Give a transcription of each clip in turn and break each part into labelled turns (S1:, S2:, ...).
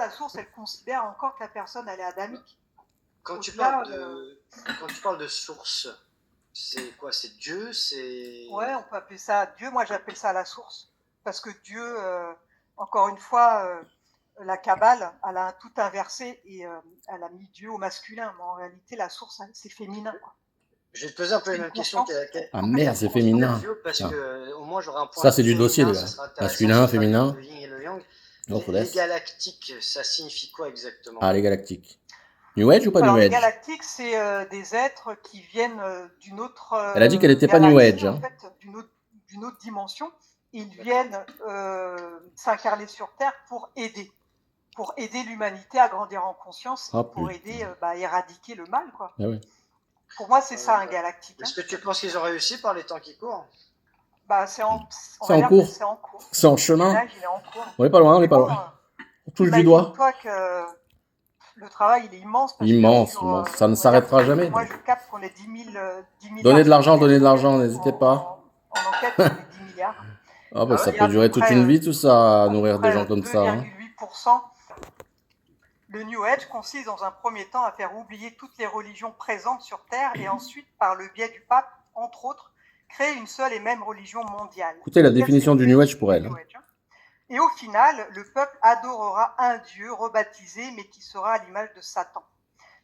S1: la source, elle considère encore que la personne, elle est adamique.
S2: Quand tu
S1: Au-delà,
S2: parles de source, c'est quoi? C'est Dieu?
S1: ouais, on peut appeler ça Dieu. Moi, j'appelle ça la source. Parce que Dieu, encore une fois, la Kabbale, elle a tout inversé et elle a mis Dieu au masculin. Mais en réalité, la source, c'est féminin, quoi.
S2: Je vais te poser un peu
S1: C'est
S2: la
S1: une
S2: même question.
S1: constante.
S3: Ah
S1: En fait,
S3: merde,
S1: c'est
S3: c'est
S1: une constante.
S3: féminin.
S2: Parce
S3: Putain.
S2: que au moins j'aurai un point
S3: Ça,
S2: de
S3: c'est
S2: vue
S3: du dossier,
S2: féminin,
S3: les gars.
S2: ça sera intéressant,
S3: Masculin,
S2: ça sera
S3: féminin.
S2: le yin et le yang.
S3: Non, faut
S2: Les
S3: laisser.
S2: galactiques, ça signifie quoi exactement?
S3: Ah, les galactiques. New Age ou pas
S1: Alors,
S3: New
S1: les
S3: Age?
S1: galactiques, c'est des êtres qui viennent d'une autre
S3: Elle a dit qu'elle était pas New
S1: galaxie,
S3: Age.
S1: en
S3: Hein.
S1: fait, d'une autre dimension. Ils viennent s'incarner sur Terre pour aider l'humanité à grandir en conscience et
S3: Oh,
S1: pour
S3: putain.
S1: aider à éradiquer le mal, quoi.
S3: Ah ouais.
S1: Pour moi, c'est ça un galactique.
S2: Est-ce que tu penses qu'ils ont réussi par les temps qui courent?
S1: Bah, c'est en, on
S3: C'est
S1: va
S3: en
S1: dire que
S3: cours.
S1: c'est en cours.
S3: C'est en
S1: Le
S3: chemin.
S1: ménage, il est en cours.
S3: On est pas loin, on
S1: Mais
S3: est pas
S1: bon,
S3: loin. On touche du doigt.
S1: imagine-toi que le travail, il est immense. Parce
S3: Immense,
S1: que sur,
S3: immense. Ça ne
S1: on va dire
S3: s'arrêtera
S1: que
S3: jamais.
S1: Moi, je capte qu'on est 10 milliards.
S3: Donnez de l'argent, n'hésitez pas.
S1: En enquête, on est 10 milliards.
S3: Ah bah, ça
S1: Il y a
S3: peut durer toute une vie, tout ça, à nourrir des gens comme ça. Hein.
S1: 2,8%. Le New Age consiste dans un premier temps à faire oublier toutes les religions présentes sur Terre et ensuite, par le biais du pape, entre autres, créer une seule et même religion mondiale.
S3: Écoutez la définition du New Age pour elle.
S1: Et au final, le peuple adorera un dieu rebaptisé, mais qui sera à l'image de Satan.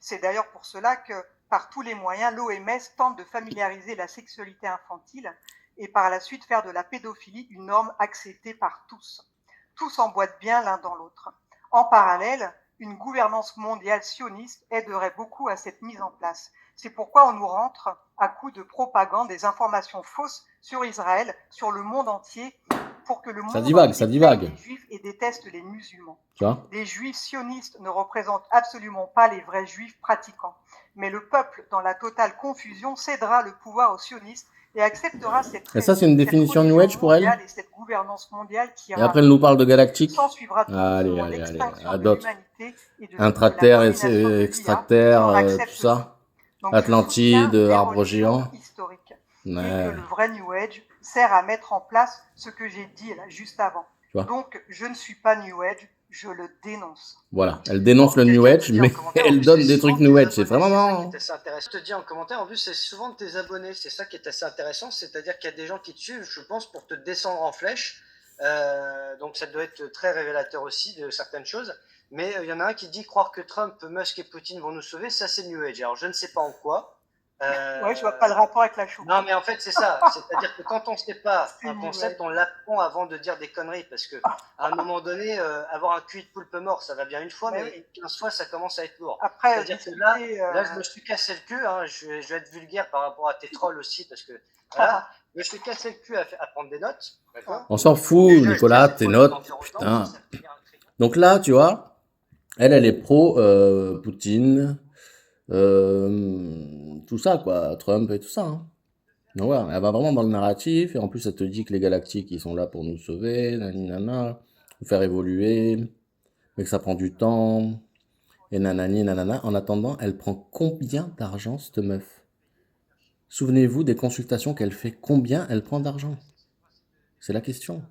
S1: C'est d'ailleurs pour cela que, par tous les moyens, l'OMS tente de familiariser la sexualité infantile et par la suite faire de la pédophilie une norme acceptée par tous. Tous s'emboîtent bien l'un dans l'autre. En parallèle, une gouvernance mondiale sioniste aiderait beaucoup à cette mise en place. C'est pourquoi on nous rentre, à coups de propagande, des informations fausses sur Israël, sur le monde entier, pour que le monde entier
S3: divague.
S1: les juifs et déteste les musulmans.
S3: Tu vois ?
S1: Les juifs sionistes ne représentent absolument pas les vrais juifs pratiquants. Mais le peuple, dans la totale confusion, cédera le pouvoir aux sionistes et acceptera cette
S3: et ça, c'est une définition New Age pour elle.
S1: Et cette gouvernance mondiale qui
S3: et après, elle nous parle de galactique.
S1: Allez,
S3: à d'autres. Intraterre, extraterre, tout ça. Donc, Atlantide, arbre géant.
S1: Ouais. Et que le vrai New Age sert à mettre en place ce que j'ai dit là, juste avant. Donc, je ne suis pas New Age, je le dénonce.
S3: Voilà, elle dénonce le New Age, mais elle donne des trucs New Age, c'est vraiment marrant.
S2: C'est intéressant. Je te dis en commentaire, en plus, c'est souvent de tes abonnés, c'est ça qui est assez intéressant, c'est-à-dire qu'il y a des gens qui te suivent, je pense, pour te descendre en flèche. Donc, ça doit être très révélateur aussi de certaines choses. Mais il y en a un qui dit croire que Trump, Musk et Poutine vont nous sauver, ça c'est NewAge. Alors, je ne sais pas en quoi.
S1: Ouais, je vois pas le rapport avec la choupe.
S2: Non, mais en fait, c'est ça. C'est-à-dire que quand on ne sait pas un concept, on l'apprend avant de dire des conneries. Parce que à un moment donné, avoir un cul de poulpe mort, ça va bien une fois, mais 15 fois, ça commence à être lourd.
S1: Après,
S2: c'est-à-dire que là, je me suis cassé le cul. Hein, je vais être vulgaire par rapport à tes trolls aussi, parce que voilà, je me suis cassé le cul à prendre des notes.
S3: On s'en fout, Nicolas, tes notes. Putain. Donc là, tu vois, elle est pro Poutine. Tout ça quoi, Trump et tout ça. Hein. Donc voilà, elle va vraiment dans le narratif et en plus elle te dit que les galactiques ils sont là pour nous sauver, naninana, nous faire évoluer, mais que ça prend du temps et nanani nanana. En attendant, elle prend combien d'argent cette meuf? Souvenez-vous des consultations qu'elle fait, combien elle prend d'argent? C'est la question.